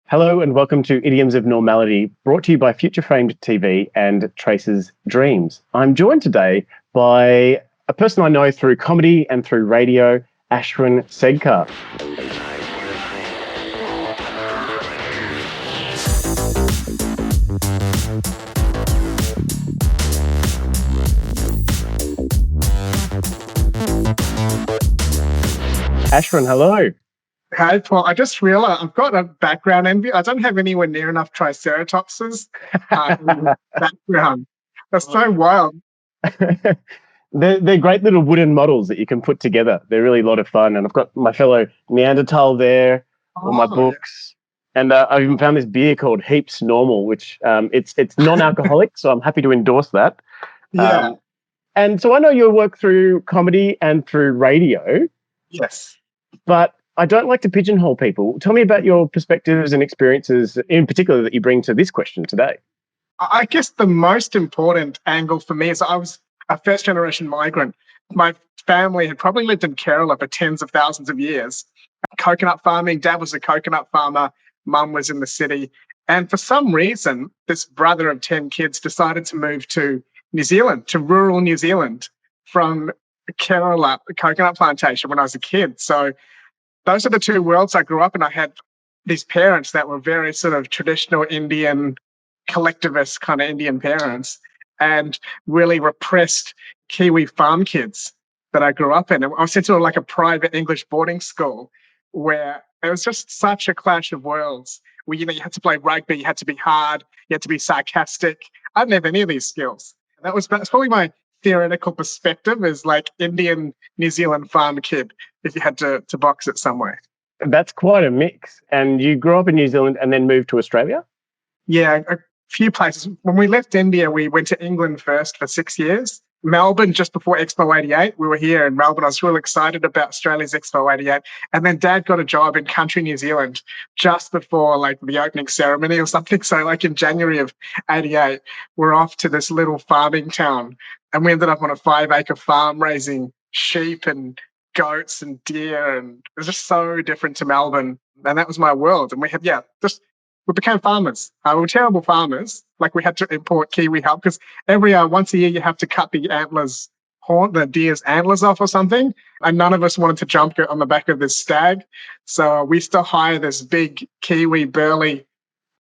Hello and welcome to Idioms of Normality, brought to you by Future Framed TV and Traces.Dreams. I'm joined today by a person I know through comedy and through radio, Ashwin Segkar. Ashwin, hello. Hi, Paul. I just realized I've got a background envy. I don't have anywhere near enough Triceratopses in the background. That's so wild. They're great little wooden models that you can put together. They're really a lot of fun. And I've got my fellow Neanderthal there, all my books. Yeah. And I even found this beer called Heaps Normal, which it's non-alcoholic, so I'm happy to endorse that. Yeah. And so I know your work through comedy and through radio. Yes. But I don't like to pigeonhole people. Tell me about your perspectives and experiences, in particular, that you bring to this question today. I guess the most important angle for me is I was a first-generation migrant. My family had probably lived in Kerala for tens of thousands of years. Coconut farming, dad was a coconut farmer, mum was in the city. And for some reason, this brother of 10 kids decided to move to New Zealand, to rural New Zealand from Kerala, the coconut plantation, when I was a kid. So those are the two worlds I grew up in. I had these parents that were very sort of traditional Indian, collectivist kind of Indian parents, and really repressed Kiwi farm kids that I grew up in. And I was sent to like a private English boarding school where it was just such a clash of worlds where, you had to play rugby, you had to be hard, you had to be sarcastic. I didn't have any of these skills. That's probably my theoretical perspective, is like Indian New Zealand farm kid, if you had to box it somewhere. That's quite a mix. And you grew up in New Zealand and then moved to Australia? Yeah, a few places. When we left India, we went to England first for 6 years. Melbourne, just before Expo 88, we were here in Melbourne. I was really excited about Australia's Expo 88. And then Dad got a job in country New Zealand just before like the opening ceremony or something. So like in January of 88, we're off to this little farming town. And we ended up on a 5-acre farm raising sheep and goats and deer. And it was just so different to Melbourne. And that was my world. And we had, we became farmers. We were terrible farmers. Like we had to import Kiwi help because every once a year you have to cut the the deer's antlers off or something. And none of us wanted to jump on the back of this stag. So we still hire this big Kiwi burly,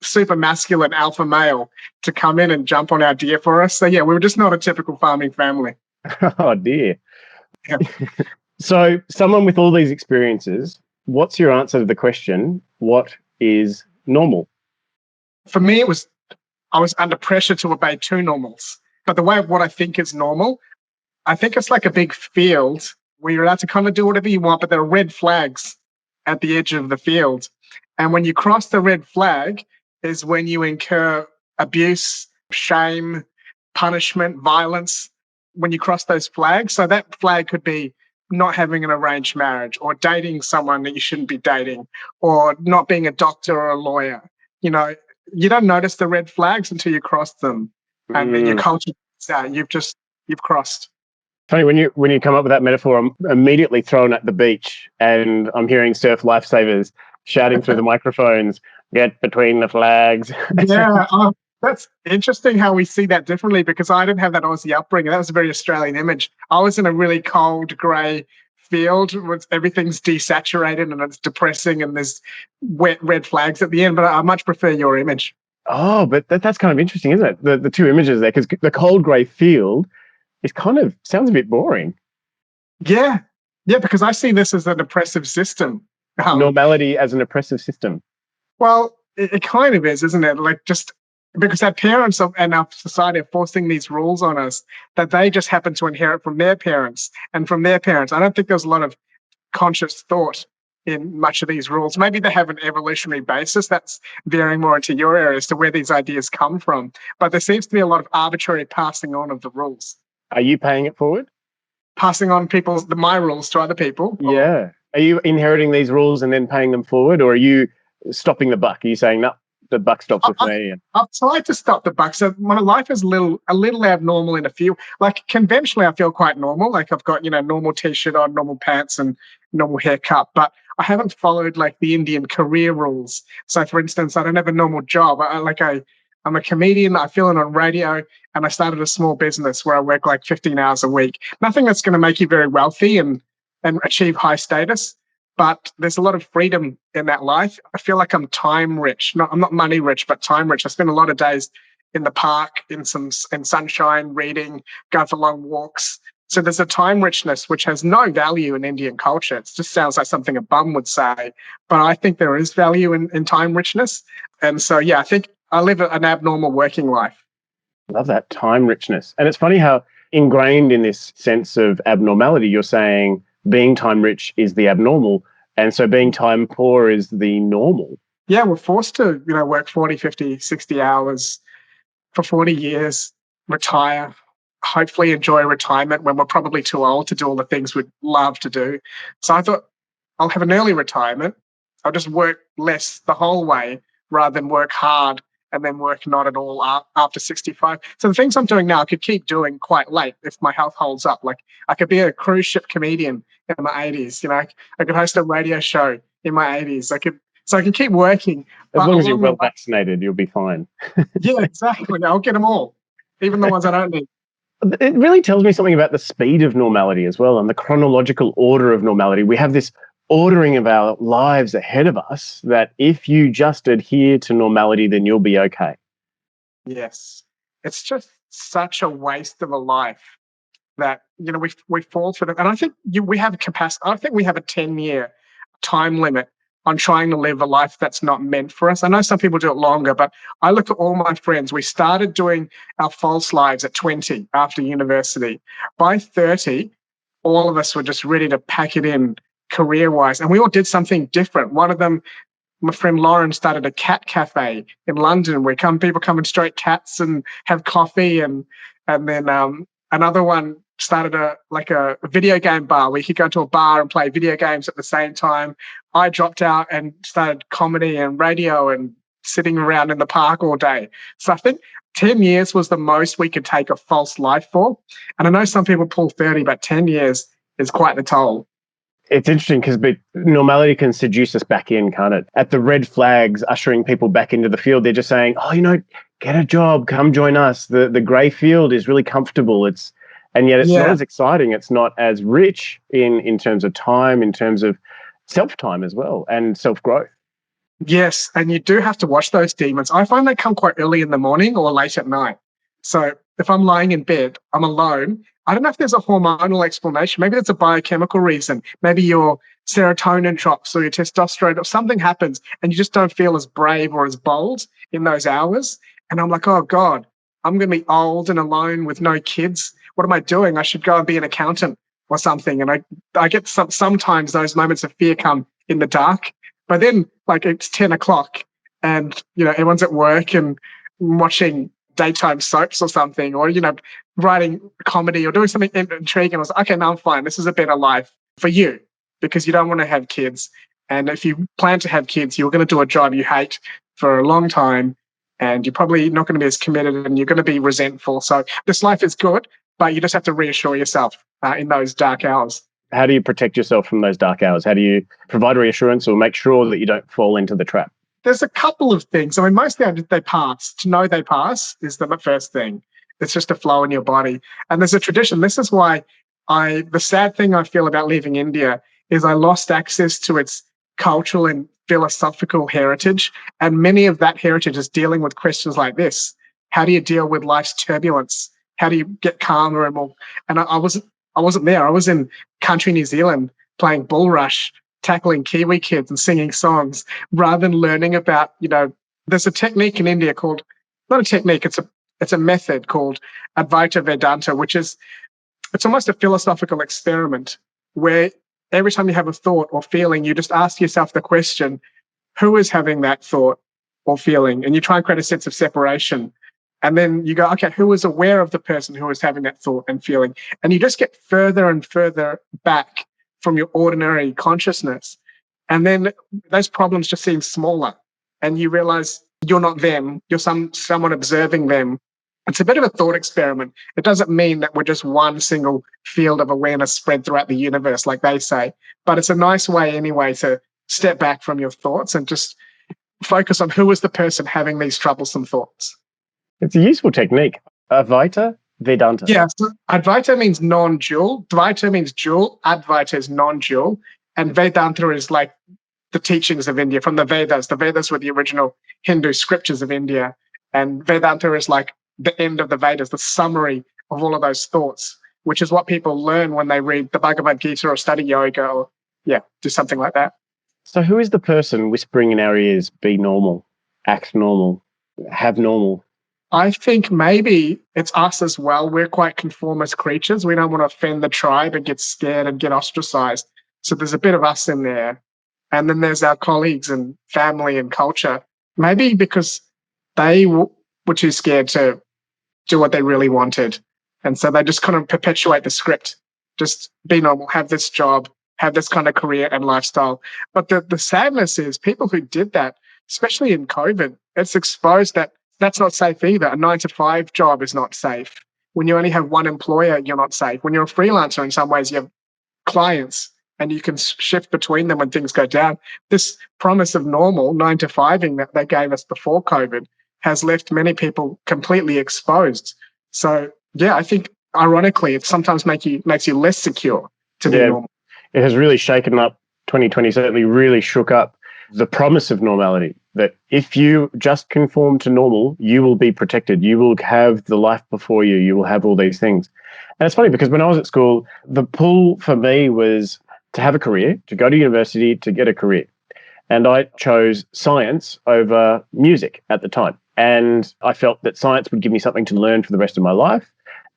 super masculine alpha male to come in and jump on our deer for us. So yeah, we were just not a typical farming family. Oh dear. Yeah. So someone with all these experiences, what's your answer to the question, what is normal? For me, I was under pressure to obey two normals. But the way of what I think is normal, I think it's like a big field where you're allowed to kind of do whatever you want, but there are red flags at the edge of the field. And when you cross the red flag is when you incur abuse, shame, punishment, violence, when you cross those flags. So that flag could be not having an arranged marriage, or dating someone that you shouldn't be dating, or not being a doctor or a lawyer. You don't notice the red flags until you cross them. And then your culture, you've crossed. Funny, when you come up with that metaphor, I'm immediately thrown at the beach and I'm hearing surf lifesavers shouting through the microphones, "Get between the flags." Yeah, that's interesting how we see that differently, because I didn't have that Aussie upbringing. That was a very Australian image. I was in a really cold, grey field where everything's desaturated and it's depressing and there's wet red flags at the end, but I much prefer your image. Oh, but that's kind of interesting, isn't it? The two images there, because the cold grey field is kind of sounds a bit boring. Yeah, because I see this as an oppressive system. Normality as an oppressive system. Well, it kind of is, isn't it? Like, just because our parents and our society are forcing these rules on us that they just happen to inherit from their parents and from their parents. I don't think there's a lot of conscious thought in much of these rules. Maybe they have an evolutionary basis. That's veering more into your area as to where these ideas come from. But there seems to be a lot of arbitrary passing on of the rules. Are you paying it forward? Passing on my rules to other people? Yeah. Are you inheriting these rules and then paying them forward, or are you stopping the buck? Are you saying, no, the buck stops with me? I've tried to stop the buck. So my life is a little abnormal in a few. Like conventionally, I feel quite normal. Like I've got normal t-shirt on, normal pants, and normal haircut, but I haven't followed like the Indian career rules. So for instance, I don't have a normal job. I'm a comedian, I fill in on radio, and I started a small business where I work like 15 hours a week. Nothing that's going to make you very wealthy and achieve high status, but there's a lot of freedom in that life. I feel like I'm time rich. I'm not money rich, but time rich. I spend a lot of days in the park, in sunshine, reading, going for long walks. So there's a time richness which has no value in Indian culture. It just sounds like something a bum would say, but I think there is value in time richness. And so, yeah, I think I live an abnormal working life. Love that time richness. And it's funny how ingrained in this sense of abnormality, you're saying being time rich is the abnormal. And so being time poor is the normal. Yeah, we're forced to, work 40, 50, 60 hours for 40 years, retire, hopefully enjoy retirement when we're probably too old to do all the things we'd love to do. So I thought I'll have an early retirement. I'll just work less the whole way rather than work hard and then work not at all after 65. So the things I'm doing now, I could keep doing quite late if my health holds up. Like I could be a cruise ship comedian in my 80s. I could host a radio show in my 80s. So I can keep working. As long as you're well vaccinated, you'll be fine. Yeah, exactly. I'll get them all, even the ones I don't need. It really tells me something about the speed of normality as well and the chronological order of normality. We have this ordering of our lives ahead of us that if you just adhere to normality, then you'll be okay. Yes. It's just such a waste of a life that, we fall for it. And I think we have a capacity. I think we have a 10-year time limit on trying to live a life that's not meant for us. I know some people do it longer, but I look at all my friends. We started doing our false lives at 20 after university. By 30, all of us were just ready to pack it in career-wise. And we all did something different. One of them, my friend Lauren, started a cat cafe in London where people come and stroke cats and have coffee. And then another one started a video game bar where you could go to a bar and play video games at the same time. I dropped out and started comedy and radio and sitting around in the park all day. So I think 10 years was the most we could take a false life for. And I know some people pull 30, but 10 years is quite the toll. It's interesting because normality can seduce us back in, can't it? At the red flags ushering people back into the field, they're just saying, get a job, come join us. The grey field is really comfortable. And yet it's not as exciting. It's not as rich in terms of time, in terms of self-time as well, and self-growth. Yes, and you do have to watch those demons. I find they come quite early in the morning or late at night. So if I'm lying in bed, I'm alone. I don't know if there's a hormonal explanation. Maybe there's a biochemical reason. Maybe your serotonin drops or your testosterone or something happens and you just don't feel as brave or as bold in those hours. And I'm like, oh God, I'm going to be old and alone with no kids. What am I doing? I should go and be an accountant or something. And I get sometimes those moments of fear come in the dark. But then it's 10 o'clock and, everyone's at work and watching daytime soaps or something, or, writing comedy or doing something intriguing. I was like, okay, now I'm fine. This is a better life for you because you don't want to have kids. And if you plan to have kids, you're going to do a job you hate for a long time and you're probably not going to be as committed and you're going to be resentful. So this life is good, but you just have to reassure yourself in those dark hours. How do you protect yourself from those dark hours? How do you provide reassurance or make sure that you don't fall into the trap? There's a couple of things. I mean, mostly they pass. To know they pass is the first thing. It's just a flow in your body. And there's a tradition. This is why the sad thing I feel about leaving India is I lost access to its cultural and philosophical heritage. And many of that heritage is dealing with questions like this. How do you deal with life's turbulence? How do you get calmer and more? And I wasn't there. I was in country New Zealand playing bull rush, tackling Kiwi kids and singing songs rather than learning about, there's a technique in India called, not a technique, it's a method called Advaita Vedanta, which is, it's almost a philosophical experiment where every time you have a thought or feeling, you just ask yourself the question, who is having that thought or feeling? And you try and create a sense of separation. And then you go, okay, who is aware of the person who is having that thought and feeling? And you just get further and further back from your ordinary consciousness. And then those problems just seem smaller. And you realize you're not them. You're someone observing them. It's a bit of a thought experiment. It doesn't mean that we're just one single field of awareness spread throughout the universe, like they say, but it's a nice way anyway to step back from your thoughts and just focus on who is the person having these troublesome thoughts. It's a useful technique. Advaita, Vedanta. Yeah, so Advaita means non-dual, Dvaita means dual, Advaita is non-dual, and Vedanta is like the teachings of India from the Vedas. The Vedas were the original Hindu scriptures of India, and Vedanta is like the end of the Vedas, the summary of all of those thoughts, which is what people learn when they read the Bhagavad Gita or study yoga or, do something like that. So who is the person whispering in our ears, be normal, act normal, have normal? I think maybe it's us as well. We're quite conformist creatures. We don't want to offend the tribe and get scared and get ostracized. So there's a bit of us in there. And then there's our colleagues and family and culture. Maybe because they were too scared to do what they really wanted. And so they just kind of perpetuate the script. Just be normal, have this job, have this kind of career and lifestyle. But the sadness is people who did that, especially in COVID, it's exposed that that's not safe either. A 9-to-5 job is not safe. When you only have one employer, you're not safe. When you're a freelancer, in some ways, you have clients and you can shift between them when things go down. This promise of normal 9-to-5ing that they gave us before COVID has left many people completely exposed. So, I think ironically, it sometimes makes you less secure to be normal. It has really shaken up 2020, certainly really shook up the promise of normality, that if you just conform to normal, you will be protected. You will have the life before you. You will have all these things. And it's funny because when I was at school, the pull for me was to have a career, to go to university, to get a career. And I chose science over music at the time. And I felt that science would give me something to learn for the rest of my life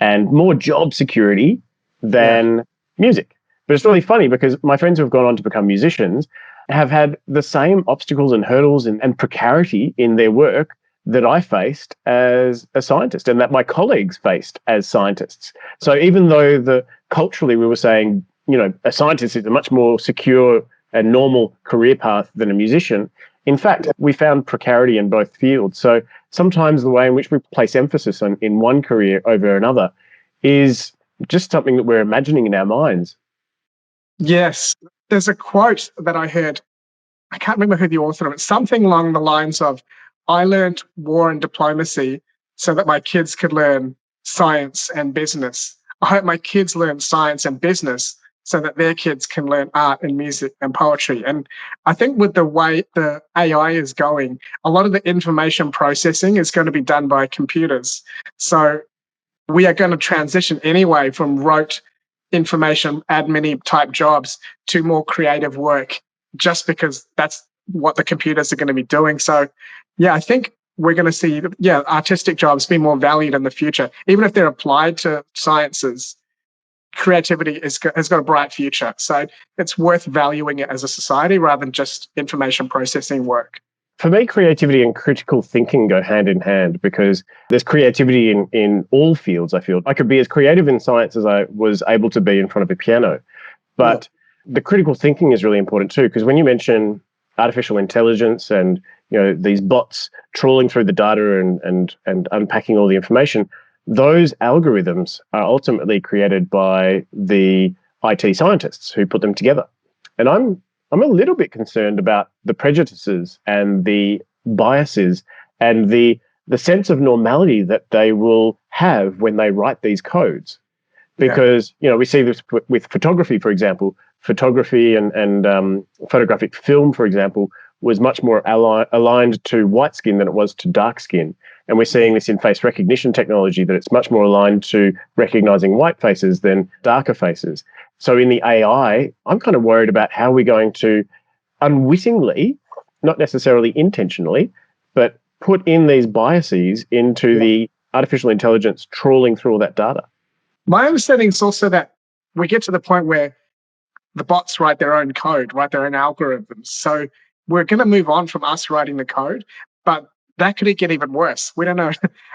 and more job security than music. But it's really funny because my friends who have gone on to become musicians have had the same obstacles and hurdles and precarity in their work that I faced as a scientist and that my colleagues faced as scientists. So even though culturally we were saying, a scientist is a much more secure and normal career path than a musician, in fact, we found precarity in both fields. So sometimes the way in which we place emphasis in one career over another is just something that we're imagining in our minds. Yes. There's a quote that I heard. I can't remember who the author of it. Something along the lines of, I learned war and diplomacy so that my kids could learn science and business. I hope my kids learn science and business so that their kids can learn art and music and poetry. And I think with the way the AI is going, a lot of the information processing is going to be done by computers. So we are going to transition anyway from rote information admin type jobs to more creative work, just because that's what the computers are going to be doing. So, I think we're going to see, artistic jobs be more valued in the future. Even if they're applied to sciences, creativity has got a bright future. So it's worth valuing it as a society rather than just information processing work. For me, creativity and critical thinking go hand in hand because there's creativity in all fields, I feel. I could be as creative in science as I was able to be in front of a piano. But the critical thinking is really important too, because when you mention artificial intelligence and these bots trawling through the data and unpacking all the information, those algorithms are ultimately created by the IT scientists who put them together. And I'm a little bit concerned about the prejudices and the biases and the sense of normality that they will have when they write these codes. Because, we see this with photography, for example. Photography and photographic film, for example, was much more aligned to white skin than it was to dark skin. And we're seeing this in face recognition technology, that it's much more aligned to recognizing white faces than darker faces. So in the AI, I'm kind of worried about how we're going to unwittingly, not necessarily intentionally, but put in these biases into the artificial intelligence trawling through all that data. My understanding is also that we get to the point where the bots write their own code, write their own algorithms. So we're going to move on from us writing the code, but that could get even worse. We don't know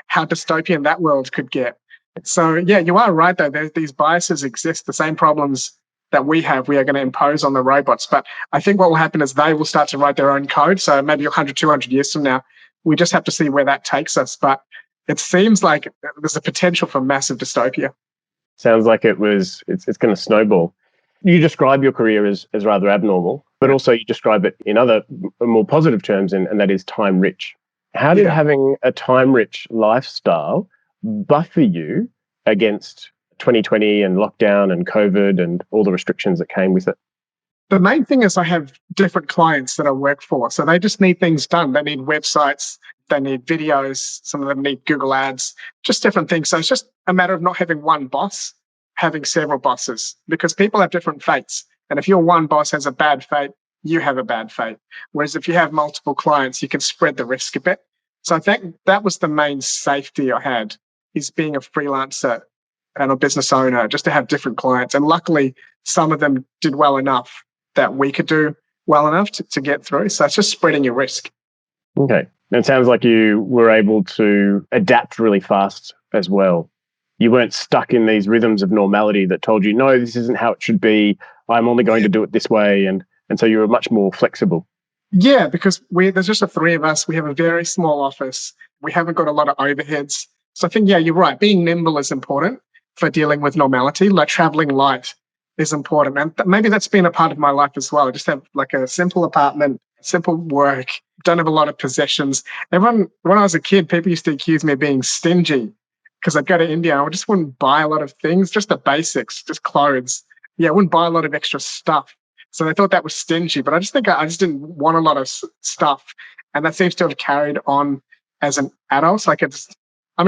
how dystopian that world could get. So, you are right, though. These biases exist. The same problems that we have, we are going to impose on the robots. But I think what will happen is they will start to write their own code. So maybe 100, 200 years from now, we just have to see where that takes us. But it seems like there's a potential for massive dystopia. Sounds like it's going to snowball. You describe your career as rather abnormal, but also you describe it in other more positive terms, and that is time rich. How did having a time rich lifestyle buffer you against 2020 and lockdown and COVID and all the restrictions that came with it? The main thing is I have different clients that I work for. So they just need things done. They need websites, they need videos, some of them need Google Ads, just different things. So it's just a matter of not having one boss, having several bosses, because people have different fates. And if your one boss has a bad fate, you have a bad fate. Whereas if you have multiple clients, you can spread the risk a bit. So I think that was the main safety I had, is being a freelancer and a business owner, just to have different clients. And luckily, some of them did well enough that we could do well enough to get through. So it's just spreading your risk. Okay. And it sounds like you were able to adapt really fast as well. You weren't stuck in these rhythms of normality that told you, no, this isn't how it should be. I'm only going to do it this way. And so you were much more flexible. Yeah, because there's just the three of us. We have a very small office. We haven't got a lot of overheads. So I think, yeah, you're right. Being nimble is important for dealing with normality, like traveling light is important. And maybe that's been a part of my life as well. I just have like a simple apartment, simple work, don't have a lot of possessions. When I was a kid, people used to accuse me of being stingy because I'd go to India and I just wouldn't buy a lot of things, just the basics, just clothes. Yeah, I wouldn't buy a lot of extra stuff. So they thought that was stingy, but I just think I just didn't want a lot of stuff. And that seems to have carried on as an adult. Like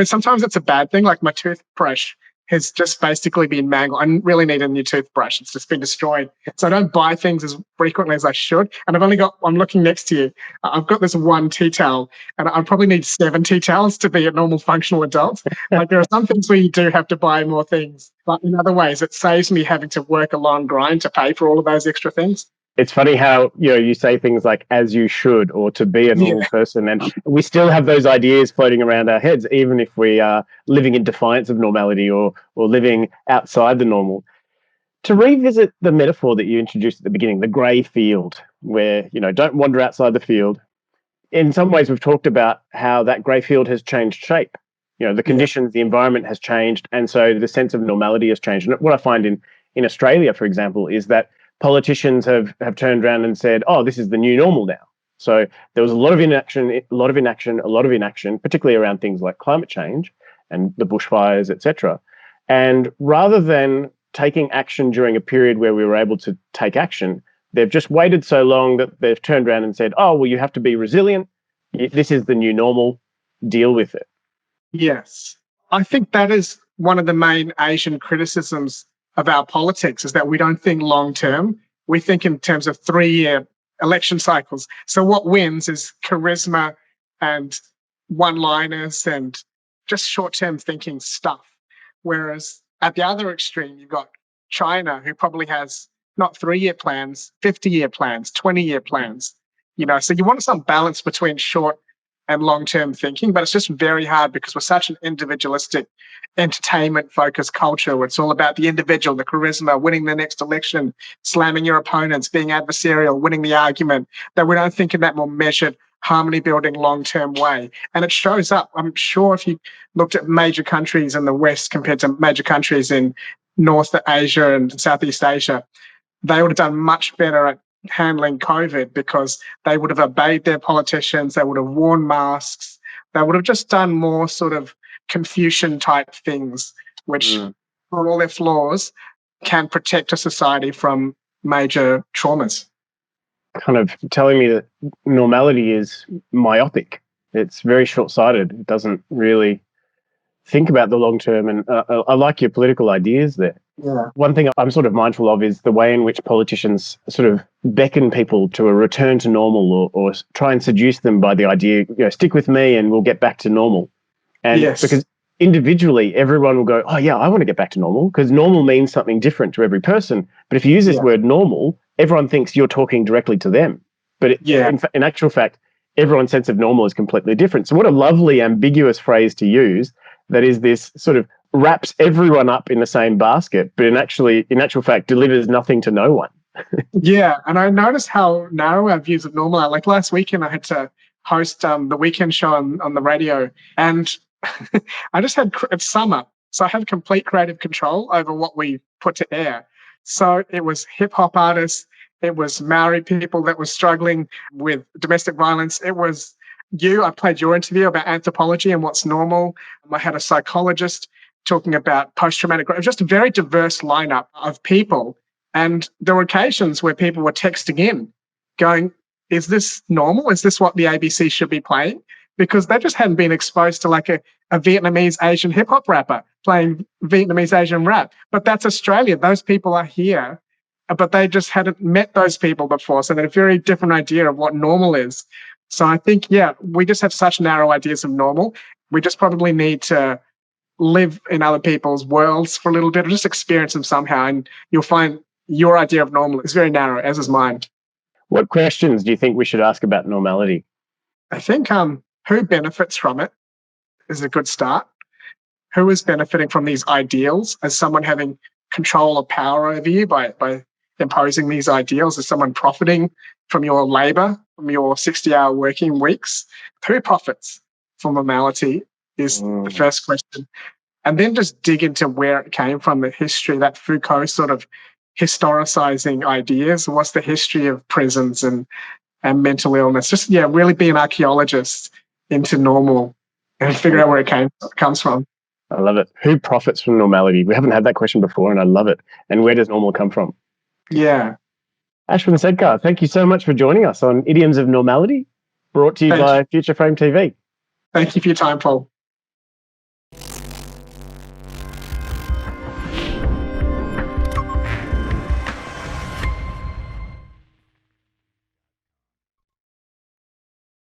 sometimes it's a bad thing. Like my toothbrush has just basically been mangled. I really need a new toothbrush. It's just been destroyed. So I don't buy things as frequently as I should. And I'm looking next to you. I've got this one tea towel and I probably need 7 tea towels to be a normal functional adult. Like there are some things where you do have to buy more things, but in other ways, it saves me having to work a long grind to pay for all of those extra things. It's funny how you say things like "as you should" or "to be a normal person," and we still have those ideas floating around our heads, even if we are living in defiance of normality or living outside the normal. To revisit the metaphor that you introduced at the beginning, the grey field, where don't wander outside the field. In some ways, we've talked about how that grey field has changed shape. The conditions, the environment has changed, and so the sense of normality has changed. And what I find in Australia, for example, is that politicians have turned around and said, oh, this is the new normal now. So there was a lot of inaction, particularly around things like climate change and the bushfires, etc. And rather than taking action during a period where we were able to take action, they've just waited so long that they've turned around and said, oh, well, you have to be resilient. This is the new normal. Deal with it. Yes. I think that is one of the main Asian criticisms of our politics, is that we don't think long term. We think in terms of 3-year election cycles. So what wins is charisma and one-liners and just short-term thinking stuff. Whereas at the other extreme, you've got China, who probably has not 3-year plans, 50-year plans, 20-year plans. So you want some balance between short and long-term thinking, but it's just very hard because we're such an individualistic, entertainment-focused culture where it's all about the individual, the charisma, winning the next election, slamming your opponents, being adversarial, winning the argument, that we don't think in that more measured, harmony-building, long-term way. And it shows up. I'm sure if you looked at major countries in the West compared to major countries in North Asia and Southeast Asia, they would have done much better at handling COVID because they would have obeyed their politicians, they would have worn masks, they would have just done more sort of Confucian type things, which for all their flaws can protect a society from major traumas. Kind of telling me that normality is myopic. It's very short-sighted. It doesn't really think about the long term. And I like your political ideas there. Yeah. One thing I'm sort of mindful of is the way in which politicians sort of beckon people to a return to normal or try and seduce them by the idea, stick with me and we'll get back to normal. And because individually, everyone will go, oh, yeah, I want to get back to normal, because normal means something different to every person. But if you use this word normal, everyone thinks you're talking directly to them. But in actual fact, everyone's sense of normal is completely different. So what a lovely ambiguous phrase to use that is this sort of wraps everyone up in the same basket, but in actual fact delivers nothing to no one. Yeah, and I noticed how narrow our views of normal are. Like last weekend, I had to host the weekend show on the radio, and I just had it's summer, so I have complete creative control over what we put to air. So it was hip hop artists, it was Maori people that were struggling with domestic violence. It was you. I played your interview about anthropology and what's normal. I had a psychologist talking about post-traumatic growth. It was just a very diverse lineup of people. And there were occasions where people were texting in going, is this normal? Is this what the ABC should be playing? Because they just hadn't been exposed to like a Vietnamese Asian hip hop rapper playing Vietnamese Asian rap. But that's Australia. Those people are here, but they just hadn't met those people before. So they had a very different idea of what normal is. So I think, yeah, we just have such narrow ideas of normal. We just probably need to live in other people's worlds for a little bit or just experience them somehow. And you'll find your idea of normal is very narrow, as is mine. What questions do you think we should ask about normality? I think who benefits from it is a good start. Who is benefiting from these ideals? As someone having control or power over you by imposing these ideals? Is someone profiting from your labor, from your 60-hour working weeks? Who profits from normality is the first question. And then just dig into where it came from, the history, that Foucault sort of historicizing ideas. What's the history of prisons and mental illness? Just, yeah, really be an archaeologist into normal and figure out where it comes from. I love it. Who profits from normality? We haven't had that question before, and I love it. And where does normal come from? Yeah. Ashwin Segkar, thank you so much for joining us on Idioms of Normality, brought to you by Future Frame TV. Thank you for your time, Paul.